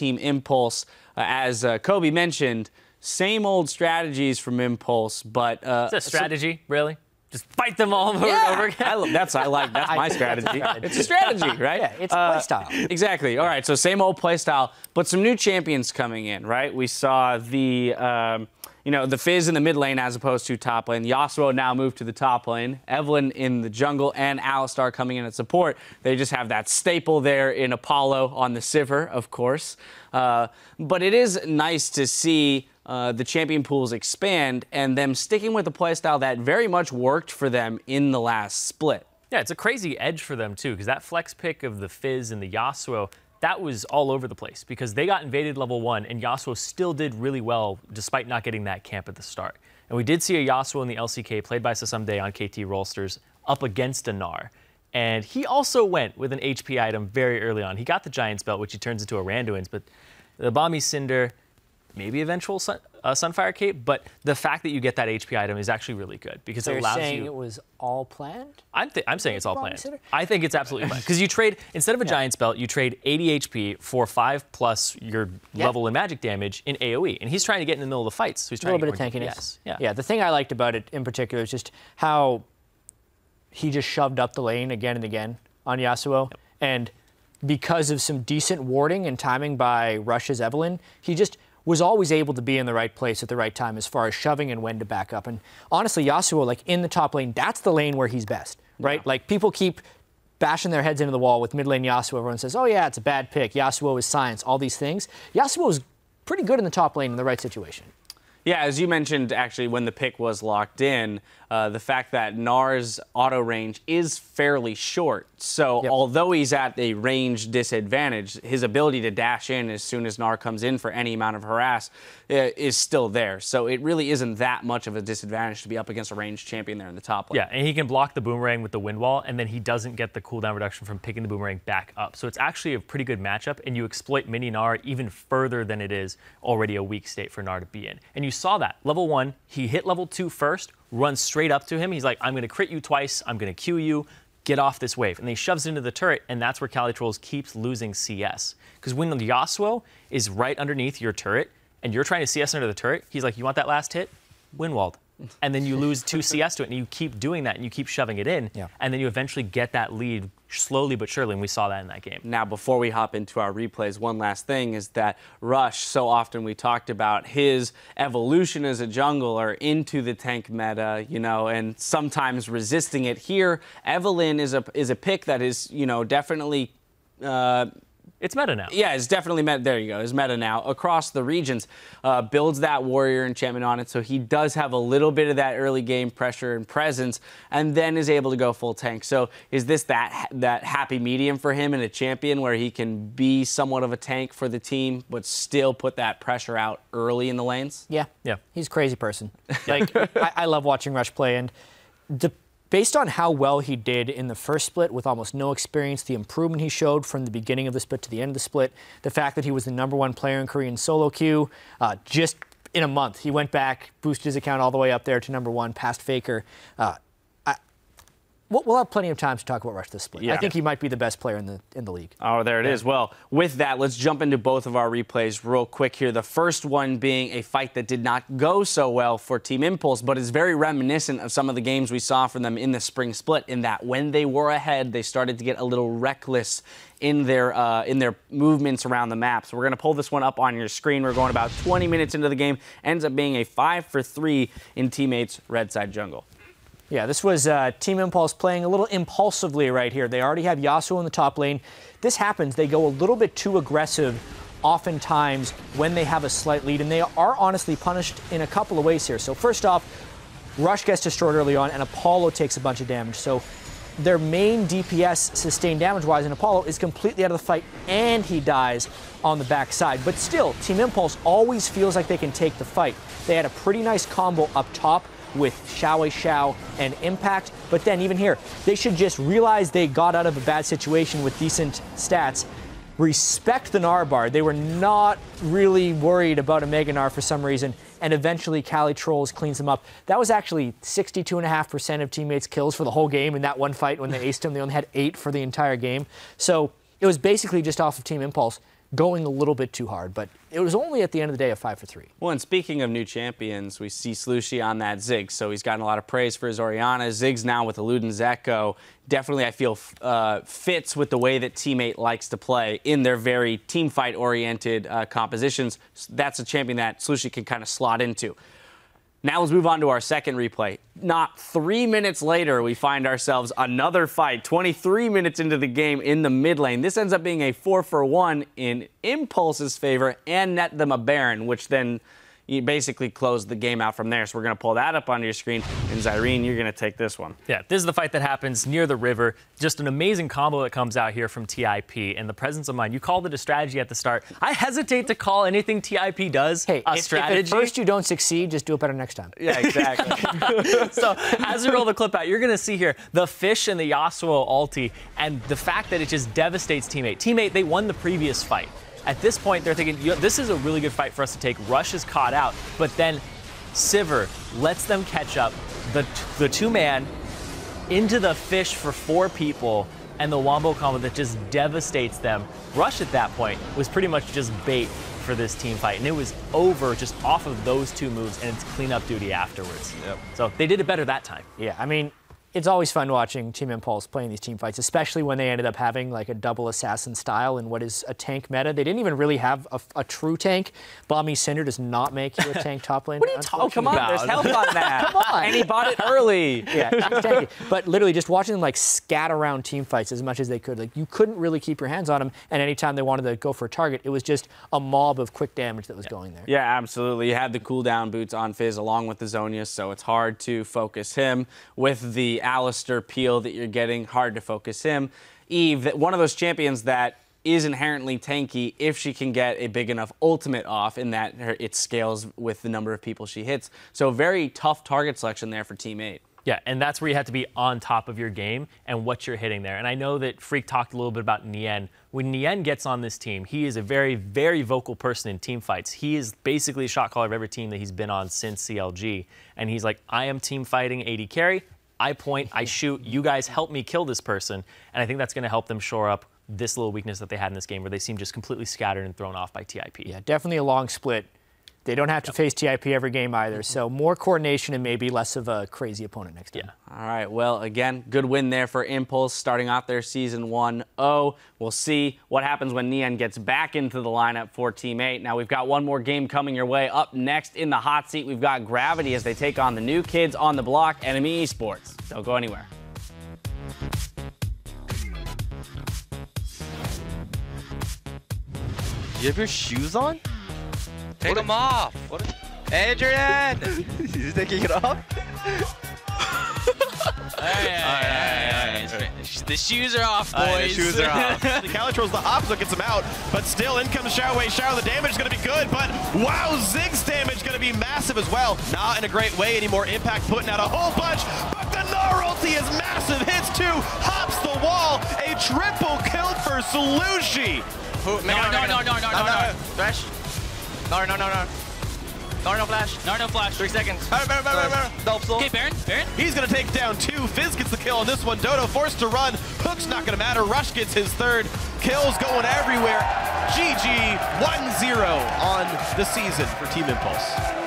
Team Impulse. As Kobe mentioned, same old strategies from Impulse, but It's a strategy, really? Just fight them all over and over again. That's my strategy. It's a strategy, right? Yeah, it's play style. Exactly. All right, so same old play style, but some new champions coming in, right? We saw the the Fizz in the mid lane as opposed to top lane. Yasuo now moved to the top lane. Evelynn in the jungle and Alistar coming in at support. They just have that staple there in Apollo on the Sivir, of course. But it is nice to see the champion pools expand and them sticking with the playstyle that very much worked for them in the last split. Yeah, it's a crazy edge for them, too, because that flex pick of the Fizz and the Yasuo, that was all over the place because they got invaded level 1 and Yasuo still did really well despite not getting that camp at the start. And we did see a Yasuo in the LCK played by Sasamde on KT Rolsters up against a Gnar. And he also went with an HP item very early on. He got the Giant's Belt, which he turns into a Randuin's, but the Bombi Cinder, maybe eventual Sunfire Cape, but the fact that you get that HP item is actually really good because it allows you. You're saying it was all planned? I'm saying it's all planned. I think it's absolutely planned because you trade, instead of a Giant's Belt, you trade 80 HP for 5+ your level in magic damage in AoE, and he's trying to get in the middle of the fights. So he's trying a little bit of tankiness. Yeah, the thing I liked about it in particular is just how he just shoved up the lane again and again on Yasuo, and because of some decent warding and timing by Rush's Evelynn, he just was always able to be in the right place at the right time as far as shoving and when to back up. And honestly, Yasuo, like in the top lane, that's the lane where he's best, right? Yeah. Like people keep bashing their heads into the wall with mid lane Yasuo. Everyone says, oh yeah, it's a bad pick. Yasuo is science, all these things. Yasuo is pretty good in the top lane in the right situation. Yeah, as you mentioned, actually, when the pick was locked in, the fact that Gnar's auto range is fairly short. So although he's at a range disadvantage, his ability to dash in as soon as Gnar comes in for any amount of harass is still there. So it really isn't that much of a disadvantage to be up against a ranged champion there in the top lane. Yeah, and he can block the boomerang with the wind wall, and then he doesn't get the cooldown reduction from picking the boomerang back up. So it's actually a pretty good matchup, and you exploit mini Gnar even further than it is already a weak state for Gnar to be in. And you saw that. Level 1, he hit level 2 first, runs straight up to him. He's like, I'm going to crit you twice. I'm going to Q you. Get off this wave. And then he shoves it into the turret, and that's where CaliTrolls keeps losing CS. Because when the Yasuo is right underneath your turret, and you're trying to CS under the turret, he's like, you want that last hit? Windwalled. And then you lose 2 CS to it, and you keep doing that, and you keep shoving it in, and then you eventually get that lead slowly but surely, and we saw that in that game. Now, before we hop into our replays, one last thing is that Rush, so often we talked about his evolution as a jungler into the tank meta, and sometimes resisting it. Here, Evelynn is a pick that is, definitely... It's meta now. Yeah, it's definitely meta. There you go. It's meta now across the regions. Builds that warrior enchantment on it, so he does have a little bit of that early game pressure and presence, and then is able to go full tank. So is this that happy medium for him in a champion where he can be somewhat of a tank for the team, but still put that pressure out early in the lanes? Yeah. He's a crazy person. Like I love watching Rush play, and based on how well he did in the first split with almost no experience, the improvement he showed from the beginning of the split to the end of the split, the fact that he was the #1 player in Korean solo queue, just in a month, he went back, boosted his account all the way up there to #1, past Faker. We'll have plenty of time to talk about Rush this split. I think he might be the best player in the league. Oh, there it is. Well, with that, let's jump into both of our replays real quick here. The first one being a fight that did not go so well for Team Impulse, but is very reminiscent of some of the games we saw from them in the spring split, in that when they were ahead, they started to get a little reckless in their movements around the map. So we're going to pull this one up on your screen. We're going about 20 minutes into the game. Ends up being a 5-for-3 in Teammates Red Side Jungle. Yeah, this was Team Impulse playing a little impulsively right here. They already have Yasuo in the top lane. This happens. They go a little bit too aggressive oftentimes when they have a slight lead, and they are honestly punished in a couple of ways here. So first off, Rush gets destroyed early on, and Apollo takes a bunch of damage. So their main DPS sustained damage-wise in Apollo is completely out of the fight, and he dies on the backside. But still, Team Impulse always feels like they can take the fight. They had a pretty nice combo up top with Xiao and Impact, but then even here, they should just realize they got out of a bad situation with decent stats, respect the Gnar bar. They were not really worried about a Mega Gnar for some reason, and eventually CaliTrolls cleans them up. That was actually 62.5% of teammates' kills for the whole game in that one fight when they aced him. They only had 8 for the entire game. So it was basically just off of Team Impulse going a little bit too hard. But it was only at the end of the day a 5 for 3. Well, and speaking of new champions, we see Slushie on that Ziggs, so he's gotten a lot of praise for his Orianna. Ziggs now with the Luden's Echo definitely, I feel, fits with the way that Teammate likes to play in their very team fight-oriented compositions. That's a champion that Slushie can kind of slot into. Now let's move on to our second replay. Not 3 minutes later, we find ourselves another fight, 23 minutes into the game in the mid lane. This ends up being a 4-for-1 in Impulse's favor and net them a Baron, which then you basically close the game out from there. So we're going to pull that up on your screen. And Zyrene, you're going to take this one. Yeah, this is the fight that happens near the river. Just an amazing combo that comes out here from TIP. And the presence of mind. You called it a strategy at the start. I hesitate to call anything TIP does a strategy. If at first you don't succeed, just do it better next time. Yeah, exactly. So as we roll the clip out, you're going to see here the Fish and the Yasuo ulti and the fact that it just devastates Teammate. Teammate, they won the previous fight. At this point, they're thinking, this is a really good fight for us to take. Rush is caught out, but then Sivir lets them catch up. The two-man into the Fish for 4 people, and the Wombo combo that just devastates them. Rush at that point was pretty much just bait for this team fight, and it was over just off of those 2 moves, and it's cleanup duty afterwards. Yep. So they did it better that time. Yeah, I mean, it's always fun watching Team Impulse playing these team fights, especially when they ended up having like a double assassin style in what is a tank meta. They didn't even really have a true tank. Balmy Cinder does not make you a tank top lane. What are you talking about? There's help on that. Come on. And he bought it early. Yeah, he's tanky. But literally just watching them like scat around team fights as much as they could. Like you couldn't really keep your hands on them. And anytime they wanted to go for a target, it was just a mob of quick damage that was going there. Yeah, absolutely. You had the cooldown boots on Fizz along with the Zhonya's, so it's hard to focus him. With the Alistar peel that you're getting, hard to focus him. Eve, one of those champions that is inherently tanky if she can get a big enough ultimate off in that it scales with the number of people she hits. So very tough target selection there for Team 8. Yeah, and that's where you have to be on top of your game and what you're hitting there. And I know that Freak talked a little bit about Nien. When Nien gets on this team, he is a very, very vocal person in team fights. He is basically a shot caller of every team that he's been on since CLG. And he's like, I am team fighting AD carry. I point, I shoot, you guys help me kill this person. And I think that's going to help them shore up this little weakness that they had in this game where they seem just completely scattered and thrown off by TIP. Yeah, definitely a long split. They don't have to face TIP every game either, so more coordination and maybe less of a crazy opponent next time. Yeah. All right, well, again, good win there for Impulse starting out their Season 1-0. We'll see what happens when Nien gets back into the lineup for Team 8. Now, we've got one more game coming your way. Up next in the hot seat, we've got Gravity as they take on the new kids on the block, Enemy Esports. Don't go anywhere. You have your shoes on? Take them off. Adrian! He's taking it off? All right. The shoes are off, boys. The shoes are off. Calitro's the opposite, gets him out, but still in comes Showerway. Shower, the damage is going to be good, but wow, Ziggs damage going to be massive as well. Not in a great way anymore. Impact putting out a whole bunch, but the Gnar ulti is massive. Hits 2, hops the wall. A triple kill for Slushie. No. Flash. No flash. No flash. 3 seconds. Okay, Baron. He's going to take down 2. Fizz gets the kill on this one. Dodo forced to run. Hook's not going to matter. Rush gets his 3rd. Kills going everywhere. GG 1-0 on the season for Team Impulse.